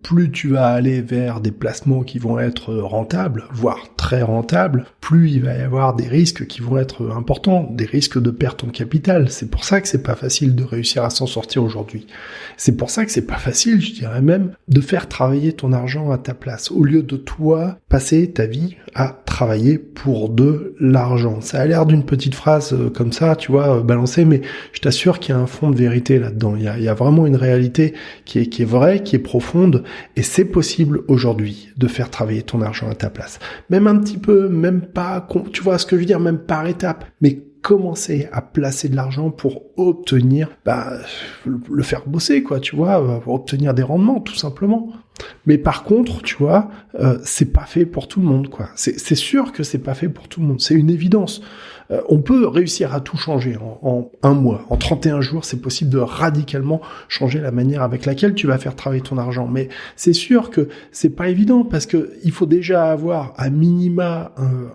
plus tu vas aller vers des placements qui vont être rentables, voire très rentables, plus il va y avoir des risques qui vont être importants, des risques de perte en capital. C'est pour ça que c'est pas facile de réussir à s'en sortir aujourd'hui. C'est pour ça que c'est pas facile, je dirais même, de faire travailler ton argent à ta place, au lieu de toi passer ta vie à travailler pour de l'argent. Ça a l'air d'une petite phrase comme ça, tu vois, balancée, mais je t'assure qu'il y a un fond de vérité là-dedans. Il y a vraiment une réalité qui est vraie, qui est profonde, et c'est possible aujourd'hui de faire travailler ton argent à ta place. Même un petit peu, même pas, tu vois ce que je veux dire, même par étapes, mais commencer à placer de l'argent pour obtenir, le faire bosser, quoi, tu vois, pour obtenir des rendements, tout simplement. Mais par contre, tu vois, c'est pas fait pour tout le monde, quoi. C'est sûr que c'est pas fait pour tout le monde, c'est une évidence. On peut réussir à tout changer en un mois, en 31 jours, c'est possible de radicalement changer la manière avec laquelle tu vas faire travailler ton argent. Mais c'est sûr que c'est pas évident parce que il faut déjà avoir à minima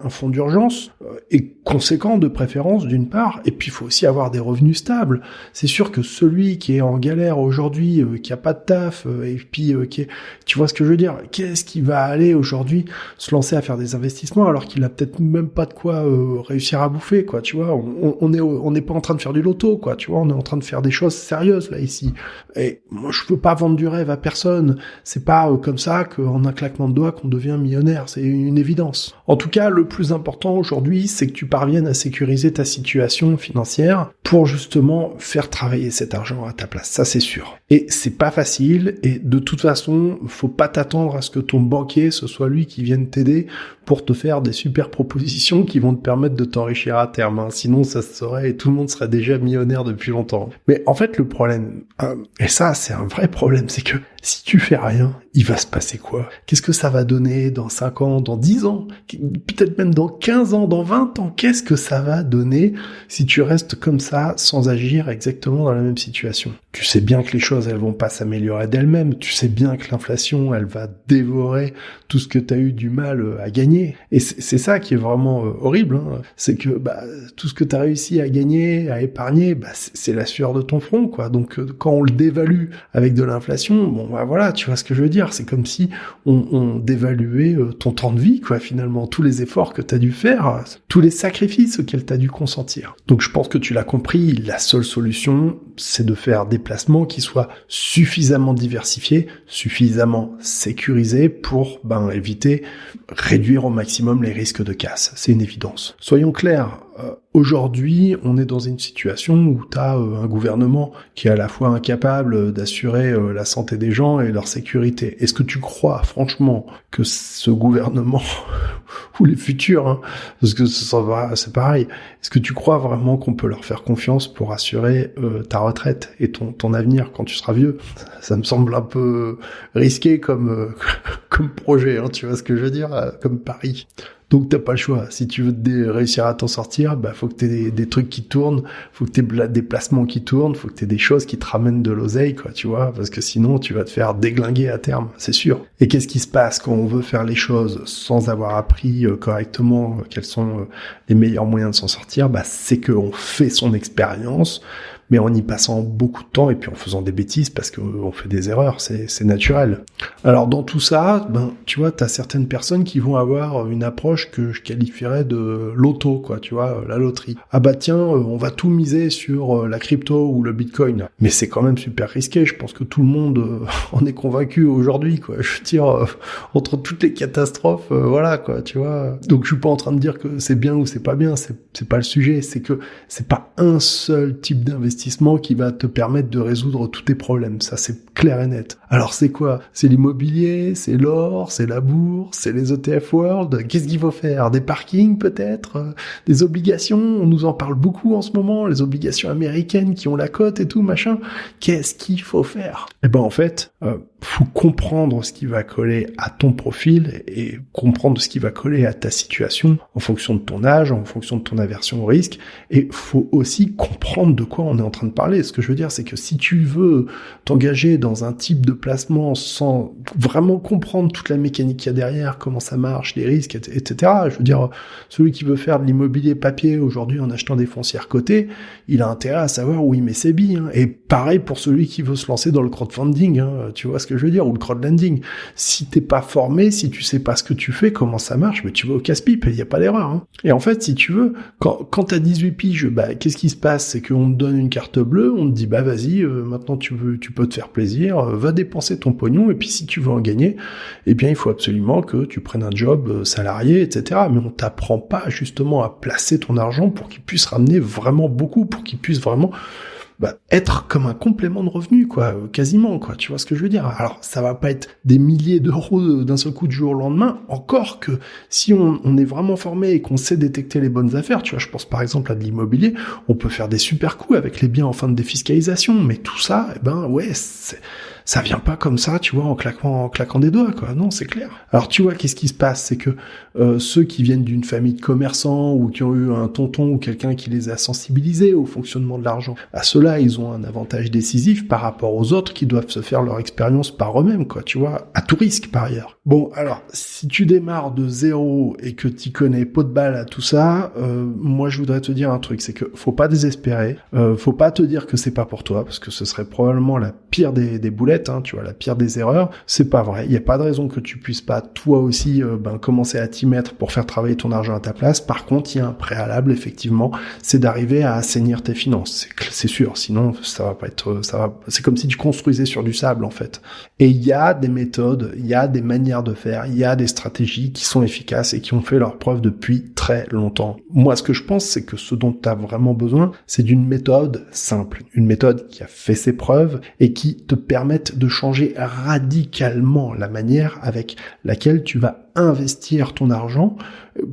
un fonds d'urgence et conséquent de préférence d'une part, et puis il faut aussi avoir des revenus stables. C'est sûr que celui qui est en galère aujourd'hui, qui a pas de taf, et puis qui est, tu vois ce que je veux dire, qu'est-ce qui va aller aujourd'hui se lancer à faire des investissements alors qu'il a peut-être même pas de quoi réussir à bouffer, quoi, tu vois, on n'est pas en train de faire du loto, quoi, tu vois, on est en train de faire des choses sérieuses, là, ici. Et moi, je veux pas vendre du rêve à personne. C'est pas comme ça qu'en un claquement de doigts qu'on devient millionnaire. C'est une évidence. En tout cas, le plus important aujourd'hui, c'est que tu parviennes à sécuriser ta situation financière pour justement faire travailler cet argent à ta place. Ça, c'est sûr. Et c'est pas facile. Et de toute façon, faut pas t'attendre à ce que ton banquier, ce soit lui qui vienne t'aider pour te faire des super propositions qui vont te permettre de t'enrichir à terme, hein. Sinon, ça se saurait et tout le monde serait déjà millionnaire depuis longtemps. Mais en fait, le problème, et ça, c'est un vrai problème, c'est que si tu fais rien, il va se passer quoi? Qu'est-ce que ça va donner dans 5 ans, dans 10 ans, peut-être même dans 15 ans, dans 20 ans? Qu'est-ce que ça va donner si tu restes comme ça, sans agir exactement dans la même situation? Tu sais bien que les choses, elles vont pas s'améliorer d'elles-mêmes. Tu sais bien que l'inflation, elle va dévorer tout ce que tu as eu du mal à gagner. Et c'est ça qui est vraiment horrible, hein. C'est que tout ce que tu as réussi à gagner, à épargner, c'est la sueur de ton front, quoi. Donc quand on le dévalue avec de l'inflation, voilà, tu vois ce que je veux dire. C'est comme si on dévaluait ton temps de vie, quoi, finalement. Tous les efforts que tu as dû faire, tous les sacrifices auxquels tu as dû consentir. Donc je pense que tu l'as compris, la seule solution, c'est de faire des placements qui soient suffisamment diversifiés, suffisamment sécurisés pour éviter, réduire au maximum les risques de casse. C'est une évidence. Soyons clairs, aujourd'hui, on est dans une situation où tu as un gouvernement qui est à la fois incapable d'assurer la santé des gens et leur sécurité. Est-ce que tu crois, franchement, que ce gouvernement, ou les futurs, hein, parce que c'est pareil, est-ce que tu crois vraiment qu'on peut leur faire confiance pour assurer ta retraite et ton avenir quand tu seras vieux? Ça me semble un peu risqué comme projet, hein, tu vois ce que je veux dire, comme pari. Donc t'as pas le choix. Si tu veux réussir à t'en sortir, faut que t'aies des trucs qui tournent, faut que t'aies des placements qui tournent, faut que t'aies des choses qui te ramènent de l'oseille, quoi, tu vois, parce que sinon tu vas te faire déglinguer à terme, c'est sûr. Et qu'est-ce qui se passe quand on veut faire les choses sans avoir appris correctement quels sont les meilleurs moyens de s'en sortir? C'est qu'on fait son expérience, mais en y passant beaucoup de temps et puis en faisant des bêtises parce qu'on fait des erreurs, c'est naturel. Alors dans tout ça, tu vois, t'as certaines personnes qui vont avoir une approche que je qualifierais de loto, quoi, tu vois, la loterie. Tiens, on va tout miser sur la crypto ou le bitcoin. Mais c'est quand même super risqué, je pense que tout le monde en est convaincu aujourd'hui, quoi. Je veux dire, entre toutes les catastrophes, voilà, quoi, tu vois. Donc je suis pas en train de dire que c'est bien ou c'est pas bien, c'est pas le sujet, c'est que c'est pas un seul type d'investissement qui va te permettre de résoudre tous tes problèmes. Ça, c'est clair et net. Alors, c'est quoi? C'est l'immobilier, c'est l'or, c'est la bourse, c'est les ETF World. Qu'est-ce qu'il faut faire? Des parkings, peut-être? Des obligations? On nous en parle beaucoup en ce moment. Les obligations américaines qui ont la cote et tout, machin. Qu'est-ce qu'il faut faire? En fait, faut comprendre ce qui va coller à ton profil et comprendre ce qui va coller à ta situation en fonction de ton âge, en fonction de ton aversion au risque. Et faut aussi comprendre de quoi on est en train de parler. Ce que je veux dire, c'est que si tu veux t'engager dans un type de placement sans vraiment comprendre toute la mécanique qu'il y a derrière, comment ça marche, les risques, etc. Je veux dire, celui qui veut faire de l'immobilier papier aujourd'hui en achetant des foncières cotées, il a intérêt à savoir où il met ses billes, hein. Et pareil pour celui qui veut se lancer dans le crowdfunding, hein. Tu vois ce que que je veux dire, ou le crowdlending. Si t'es pas formé, si tu sais pas ce que tu fais, comment ça marche, mais tu vas au casse-pipe, il y a pas d'erreur, hein. Et en fait, si tu veux, quand t'as 18 piges, qu'est-ce qui se passe? C'est qu'on te donne une carte bleue, on te dit, vas-y, maintenant tu peux te faire plaisir, va dépenser ton pognon, et puis si tu veux en gagner, eh bien, il faut absolument que tu prennes un job salarié, etc. Mais on t'apprend pas, justement, à placer ton argent pour qu'il puisse ramener vraiment beaucoup, pour qu'il puisse vraiment être comme un complément de revenu, quoi, quasiment, quoi, tu vois ce que je veux dire. Alors, ça va pas être des milliers d'euros d'un seul coup du jour au lendemain, encore que si on est vraiment formé et qu'on sait détecter les bonnes affaires, tu vois, je pense par exemple à de l'immobilier, on peut faire des super coups avec les biens en fin de défiscalisation, mais tout ça, ça vient pas comme ça, tu vois, en claquant des doigts, quoi. Non, c'est clair. Alors, tu vois, qu'est-ce qui se passe? C'est que ceux qui viennent d'une famille de commerçants ou qui ont eu un tonton ou quelqu'un qui les a sensibilisés au fonctionnement de l'argent, à ceux-là, ils ont un avantage décisif par rapport aux autres qui doivent se faire leur expérience par eux-mêmes, quoi, tu vois, à tout risque, par ailleurs. Bon, alors, si tu démarres de zéro et que t'y connais pas de balle à tout ça, moi, je voudrais te dire un truc, c'est que faut pas désespérer, faut pas te dire que c'est pas pour toi, parce que ce serait probablement la pire des boulettes, hein, tu vois, la pire des erreurs. C'est pas vrai. Il y a pas de raison que tu puisses pas, toi aussi, commencer à t'y mettre pour faire travailler ton argent à ta place. Par contre, il y a un préalable, effectivement, c'est d'arriver à assainir tes finances. C'est sûr. Sinon, ça va pas être, c'est comme si tu construisais sur du sable, en fait. Et il y a des méthodes, il y a des manières de faire, il y a des stratégies qui sont efficaces et qui ont fait leur preuve depuis très longtemps. Moi, ce que je pense, c'est que ce dont tu as vraiment besoin, c'est d'une méthode simple. Une méthode qui a fait ses preuves et qui te permette de changer radicalement la manière avec laquelle tu vas investir ton argent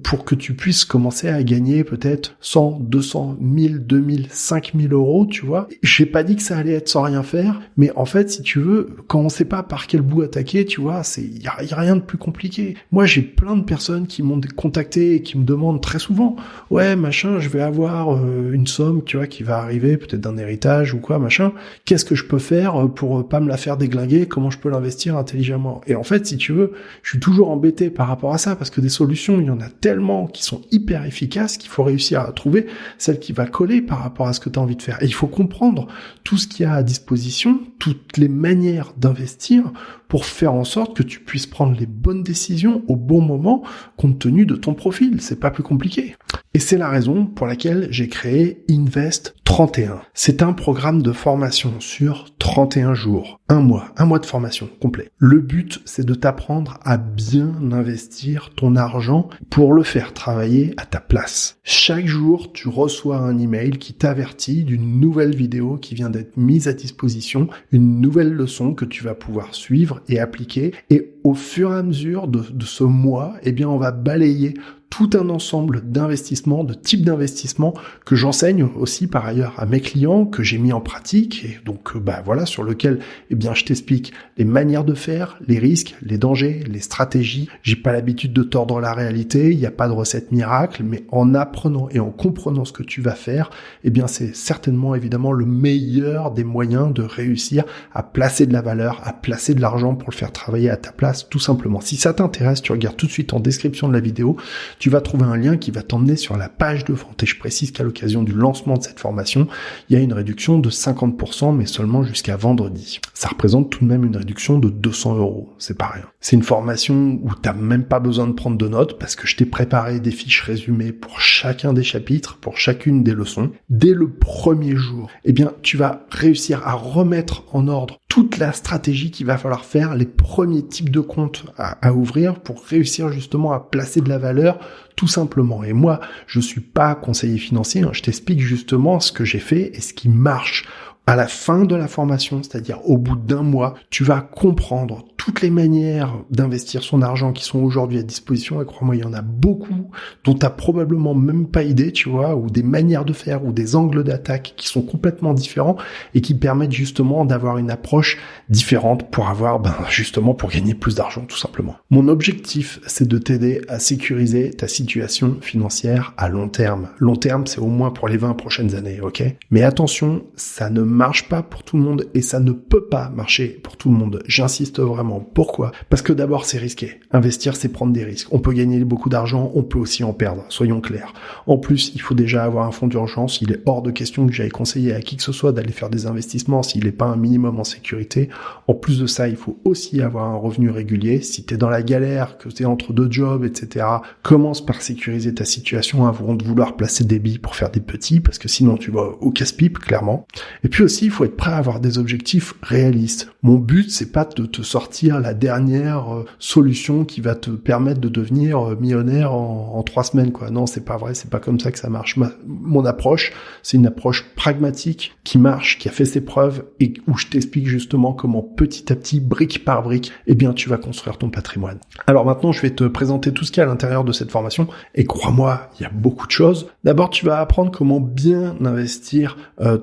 pour que tu puisses commencer à gagner peut-être 100, 200, 1000, 2000, 5000 euros, tu vois. J'ai pas dit que ça allait être sans rien faire, mais en fait, si tu veux, quand on sait pas par quel bout attaquer, tu vois, y a rien de plus compliqué. Moi, j'ai plein de personnes qui m'ont contacté et qui me demandent très souvent, ouais, machin, je vais avoir une somme, tu vois, qui va arriver, peut-être d'un héritage ou quoi, machin. Qu'est-ce que je peux faire pour pas me la faire déglinguer? Comment je peux l'investir intelligemment? Et en fait, si tu veux, je suis toujours embêté par rapport à ça, parce que des solutions, il y en a tellement qui sont hyper efficaces qu'il faut réussir à trouver celle qui va coller par rapport à ce que tu as envie de faire. Et il faut comprendre tout ce qu'il y a à disposition, toutes les manières d'investir pour faire en sorte que tu puisses prendre les bonnes décisions au bon moment compte tenu de ton profil. C'est pas plus compliqué. Et c'est la raison pour laquelle j'ai créé Invest 31. C'est un programme de formation sur 31 jours. Un mois de formation complet. Le but, c'est de t'apprendre à bien investir ton argent pour le faire travailler à ta place. Chaque jour, tu reçois un email qui t'avertit d'une nouvelle vidéo qui vient d'être mise à disposition, une nouvelle leçon que tu vas pouvoir suivre et appliquer. Et au fur et à mesure de ce mois, eh bien, on va balayer tout un ensemble d'investissements, de types d'investissements que j'enseigne aussi par ailleurs à mes clients, que j'ai mis en pratique et donc voilà, sur lequel eh bien je t'explique les manières de faire, les risques, les dangers, les stratégies. J'ai pas l'habitude de tordre la réalité, il n'y a pas de recette miracle, mais en apprenant et en comprenant ce que tu vas faire, eh bien c'est certainement évidemment le meilleur des moyens de réussir à placer de la valeur, à placer de l'argent pour le faire travailler à ta place, tout simplement. Si ça t'intéresse, tu regardes tout de suite en description de la vidéo, tu vas trouver un lien qui va t'emmener sur la page de vente. Et je précise qu'à l'occasion du lancement de cette formation, il y a une réduction de 50%, mais seulement jusqu'à vendredi. Ça représente tout de même une réduction de 200 €. C'est pas rien. C'est une formation où t'as même pas besoin de prendre de notes parce que je t'ai préparé des fiches résumées pour chacun des chapitres, pour chacune des leçons. Dès le premier jour, eh bien, tu vas réussir à remettre en ordre toute la stratégie qu'il va falloir faire, les premiers types de comptes à ouvrir pour réussir justement à placer de la valeur tout simplement. Et moi, je suis pas conseiller financier, je t'explique justement ce que j'ai fait et ce qui marche. À la fin de la formation, c'est-à-dire au bout d'un mois, tu vas comprendre toutes les manières d'investir son argent qui sont aujourd'hui à disposition. Et crois-moi, il y en a beaucoup dont tu n'as probablement même pas idée, tu vois, ou des manières de faire, ou des angles d'attaque qui sont complètement différents et qui permettent justement d'avoir une approche différente pour avoir, justement, pour gagner plus d'argent, tout simplement. Mon objectif, c'est de t'aider à sécuriser ta situation financière à long terme. Long terme, c'est au moins pour les 20 prochaines années, ok? Mais attention, ça ne marche pas pour tout le monde et ça ne peut pas marcher pour tout le monde. J'insiste vraiment. Pourquoi ? Parce que d'abord, c'est risqué. Investir, c'est prendre des risques. On peut gagner beaucoup d'argent, on peut aussi en perdre, soyons clairs. En plus, il faut déjà avoir un fonds d'urgence. Il est hors de question que j'aille conseiller à qui que ce soit d'aller faire des investissements s'il n'est pas un minimum en sécurité. En plus de ça, il faut aussi avoir un revenu régulier. Si tu es dans la galère, que tu es entre deux jobs, etc., commence par sécuriser ta situation avant de vouloir placer des billes pour faire des petits, parce que sinon tu vas au casse-pipe, clairement. Et puis aussi, il faut être prêt à avoir des objectifs réalistes. Mon but, c'est pas de te sortir la dernière solution qui va te permettre de devenir millionnaire en 3 semaines, quoi. Non, c'est pas vrai, c'est pas comme ça que ça marche. Mon approche, c'est une approche pragmatique qui marche, qui a fait ses preuves et où je t'explique justement comment petit à petit, brique par brique, eh bien, tu vas construire ton patrimoine. Alors maintenant, je vais te présenter tout ce qu'il y a à l'intérieur de cette formation et crois-moi, il y a beaucoup de choses. D'abord, tu vas apprendre comment bien investir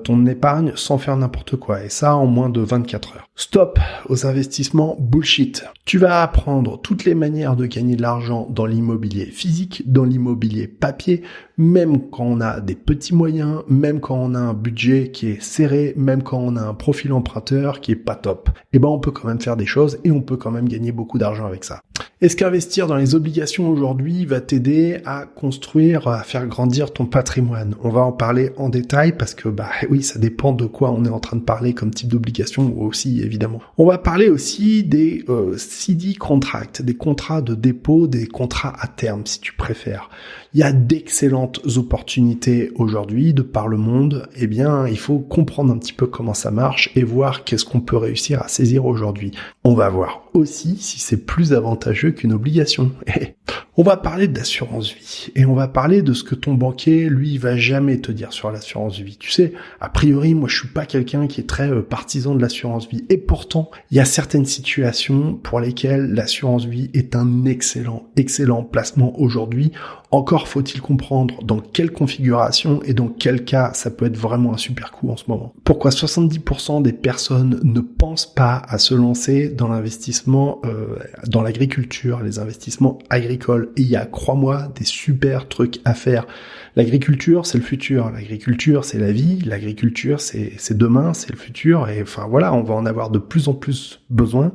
ton épargne sans faire n'importe quoi et ça en moins de 24 heures. Stop aux investissements bullshit. Tu vas apprendre toutes les manières de gagner de l'argent dans l'immobilier physique, dans l'immobilier papier, même quand on a des petits moyens, même quand on a un budget qui est serré, même quand on a un profil emprunteur qui est pas top. Eh ben, on peut quand même faire des choses et on peut quand même gagner beaucoup d'argent avec ça. Est-ce qu'investir dans les obligations aujourd'hui va t'aider à construire, à faire grandir ton patrimoine ? On va en parler en détail parce que, oui, ça dépend de quoi on est en train de parler comme type d'obligation aussi, évidemment. On va parler aussi des CD contracts, des contrats de dépôt, des contrats à terme, si tu préfères. Il y a d'excellentes opportunités aujourd'hui de par le monde. Eh bien, il faut comprendre un petit peu comment ça marche et voir qu'est-ce qu'on peut réussir à saisir aujourd'hui. On va voir aussi si c'est plus avantageux qu'une obligation. On va parler d'assurance vie et on va parler de ce que ton banquier, lui, va jamais te dire sur l'assurance vie. Tu sais, a priori, moi, je suis pas quelqu'un qui est très partisan de l'assurance vie et pourtant, il y a certaines situations pour lesquelles l'assurance vie est un excellent placement aujourd'hui. Encore faut-il comprendre dans quelle configuration et dans quel cas ça peut être vraiment un super coup en ce moment. Pourquoi 70% des personnes ne pensent pas à se lancer dans l'investissement dans l'agriculture, les investissements agricoles. Et il y a, crois-moi, des super trucs à faire. L'agriculture, c'est le futur. L'agriculture, c'est la vie. L'agriculture, c'est demain, c'est le futur. Et enfin voilà, on va en avoir de plus en plus besoin.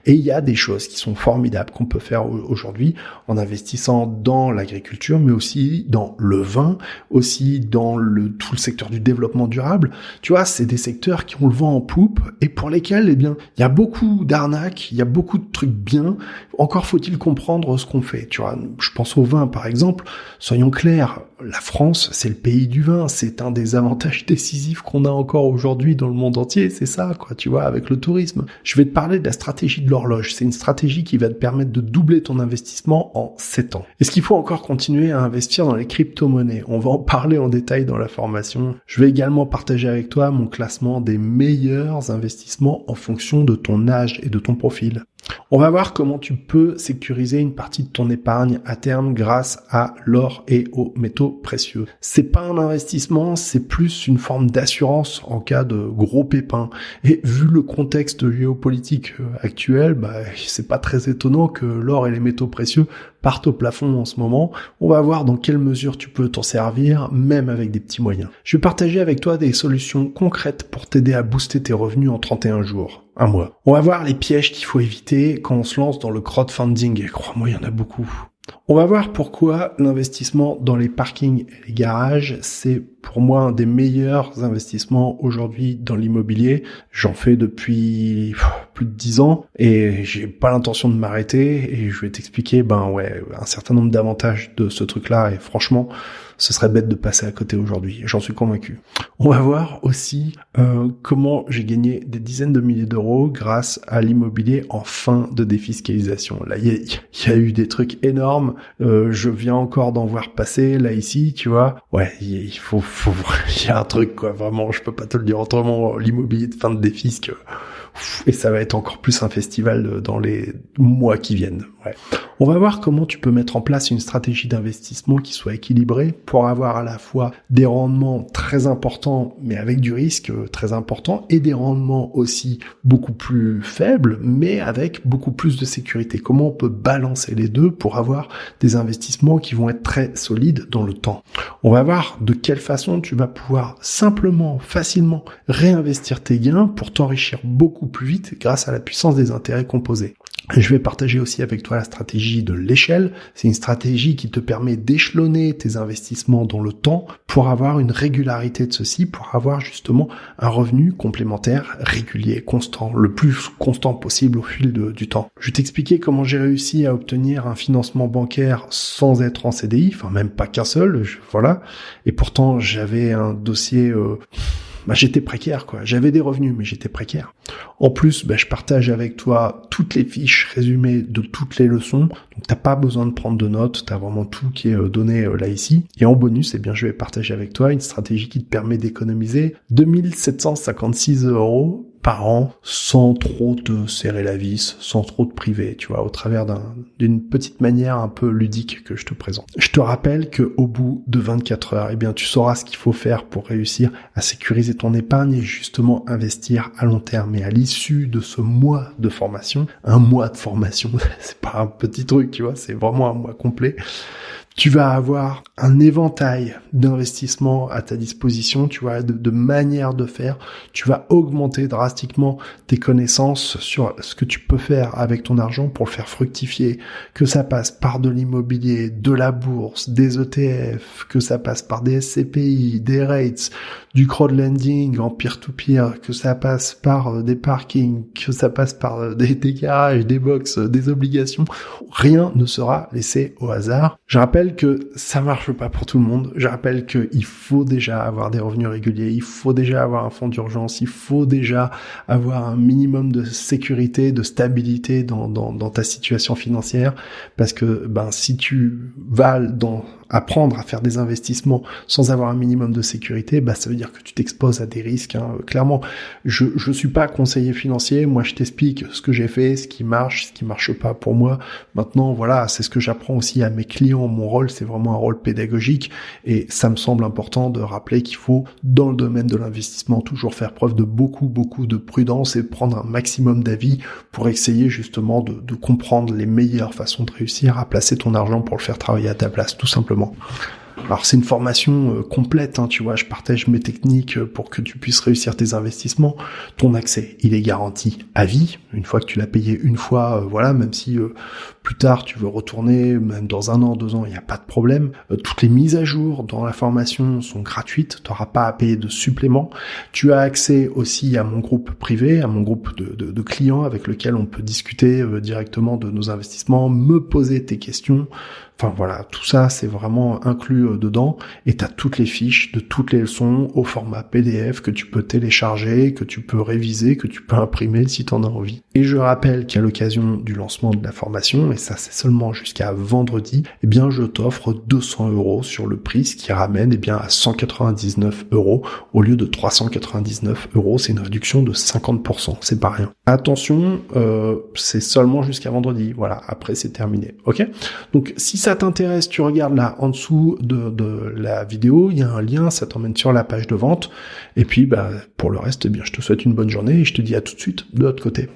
Et il y a des choses qui sont formidables qu'on peut faire aujourd'hui en investissant dans l'agriculture, mais aussi dans le vin, aussi dans tout le secteur du développement durable. Tu vois, c'est des secteurs qui ont le vent en poupe et pour lesquels, eh bien, il y a beaucoup d'arnaques, il y a beaucoup de trucs bien. Encore faut-il comprendre ce qu'on fait. Tu vois, je pense au vin, par exemple. Soyons clairs, la France, c'est le pays du vin. C'est un des avantages décisifs qu'on a encore aujourd'hui dans le monde entier. C'est ça, quoi, tu vois, avec le tourisme. Je vais te parler de la stratégie de l'horloge. C'est une stratégie qui va te permettre de doubler ton investissement en 7 ans. Est-ce qu'il faut encore continuer à investir dans les crypto-monnaies ? On va en parler en détail dans la formation. Je vais également partager avec toi mon classement des meilleurs investissements en fonction de ton âge et de ton profil. On va voir comment tu peux sécuriser une partie de ton épargne à terme grâce à l'or et aux métaux précieux. C'est pas un investissement, c'est plus une forme d'assurance en cas de gros pépins. Et vu le contexte géopolitique actuel, c'est pas très étonnant que l'or et les métaux précieux partent au plafond en ce moment. On va voir dans quelle mesure tu peux t'en servir, même avec des petits moyens. Je vais partager avec toi des solutions concrètes pour t'aider à booster tes revenus en 31 jours. Un mois. On va voir les pièges qu'il faut éviter quand on se lance dans le crowdfunding. Et crois-moi, il y en a beaucoup. On va voir pourquoi l'investissement dans les parkings et les garages, c'est pour moi un des meilleurs investissements aujourd'hui dans l'immobilier. J'en fais depuis plus de 10 ans et j'ai pas l'intention de m'arrêter et je vais t'expliquer un certain nombre d'avantages de ce truc-là et franchement, ce serait bête de passer à côté aujourd'hui, j'en suis convaincu. On va voir aussi comment j'ai gagné des dizaines de milliers d'euros grâce à l'immobilier en fin de défiscalisation. Là, il y a eu des trucs énormes, je viens encore d'en voir passer, là ici, tu vois. Ouais, il y a un truc, quoi, vraiment, je peux pas te le dire autrement, l'immobilier de fin de défisc, et ça va être encore plus un festival dans les mois qui viennent. Ouais. On va voir comment tu peux mettre en place une stratégie d'investissement qui soit équilibrée pour avoir à la fois des rendements très importants mais avec du risque très important et des rendements aussi beaucoup plus faibles mais avec beaucoup plus de sécurité. Comment on peut balancer les deux pour avoir des investissements qui vont être très solides dans le temps. On va voir de quelle façon tu vas pouvoir simplement, facilement réinvestir tes gains pour t'enrichir beaucoup plus vite grâce à la puissance des intérêts composés. Et je vais partager aussi avec toi la stratégie de l'échelle. C'est une stratégie qui te permet d'échelonner tes investissements dans le temps pour avoir une régularité de ceci, pour avoir justement un revenu complémentaire régulier, constant, le plus constant possible au fil du temps. Je vais t'expliquer comment j'ai réussi à obtenir un financement bancaire sans être en CDI, enfin même pas qu'un seul, voilà. Et pourtant j'avais un dossier... j'étais précaire, quoi. J'avais des revenus, mais j'étais précaire. En plus, je partage avec toi toutes les fiches résumées de toutes les leçons. Donc, t'as pas besoin de prendre de notes. T'as vraiment tout qui est donné là ici. Et en bonus, je vais partager avec toi une stratégie qui te permet d'économiser 2756 € par an sans trop te serrer la vis, sans trop te priver, tu vois, au travers d'une petite manière un peu ludique que je te présente. Je te rappelle que au bout de 24 heures, tu sauras ce qu'il faut faire pour réussir à sécuriser ton épargne et justement investir à long terme. Et à l'issue de ce mois de formation, un mois de formation, c'est pas un petit truc, tu vois, c'est vraiment un mois complet. Tu vas avoir un éventail d'investissements à ta disposition, tu vois, de manières de faire. Tu vas augmenter drastiquement tes connaissances sur ce que tu peux faire avec ton argent pour le faire fructifier, que ça passe par de l'immobilier, de la bourse, des ETF, que ça passe par des SCPI, des rates, du crowdlending en peer-to-peer, que ça passe par des parkings, que ça passe par des garages, des box, des obligations. Rien ne sera laissé au hasard. Je rappelle que ça marche pas pour tout le monde. Je rappelle qu'il faut déjà avoir des revenus réguliers, il faut déjà avoir un fonds d'urgence, il faut déjà avoir un minimum de sécurité, de stabilité dans ta situation financière, parce que si tu vas apprendre à faire des investissements sans avoir un minimum de sécurité, ça veut dire que tu t'exposes à des risques, hein. Clairement, je suis pas conseiller financier, moi je t'explique ce que j'ai fait, ce qui marche pas pour moi. Maintenant, voilà, c'est ce que j'apprends aussi à mes clients. Mon rôle, c'est vraiment un rôle pédagogique et ça me semble important de rappeler qu'il faut, dans le domaine de l'investissement, toujours faire preuve de beaucoup de prudence et prendre un maximum d'avis pour essayer justement de comprendre les meilleures façons de réussir à placer ton argent pour le faire travailler à ta place, tout simplement. Alors c'est une formation complète, hein, tu vois, je partage mes techniques pour que tu puisses réussir tes investissements. Ton accès, il est garanti à vie, une fois que tu l'as payé une fois, même si plus tard tu veux retourner, même dans 1 an, 2 ans, il n'y a pas de problème. Toutes les mises à jour dans la formation sont gratuites, tu n'auras pas à payer de supplément. Tu as accès aussi à mon groupe privé, à mon groupe de clients avec lequel on peut discuter directement de nos investissements, me poser tes questions. Enfin voilà, tout ça c'est vraiment inclus dedans et t'as toutes les fiches de toutes les leçons au format PDF que tu peux télécharger, que tu peux réviser, que tu peux imprimer si t'en as envie. Et je rappelle qu'à l'occasion du lancement de la formation, et ça c'est seulement jusqu'à vendredi, je t'offre 200 € sur le prix, ce qui ramène à 199 € au lieu de 399 €. C'est une réduction de 50%, c'est pas rien. Attention, c'est seulement jusqu'à vendredi, voilà, après c'est terminé, ok ? Donc si ça t'intéresse, tu regardes là en dessous de la vidéo, il y a un lien, ça t'emmène sur la page de vente. Et puis pour le reste, je te souhaite une bonne journée et je te dis à tout de suite de l'autre côté.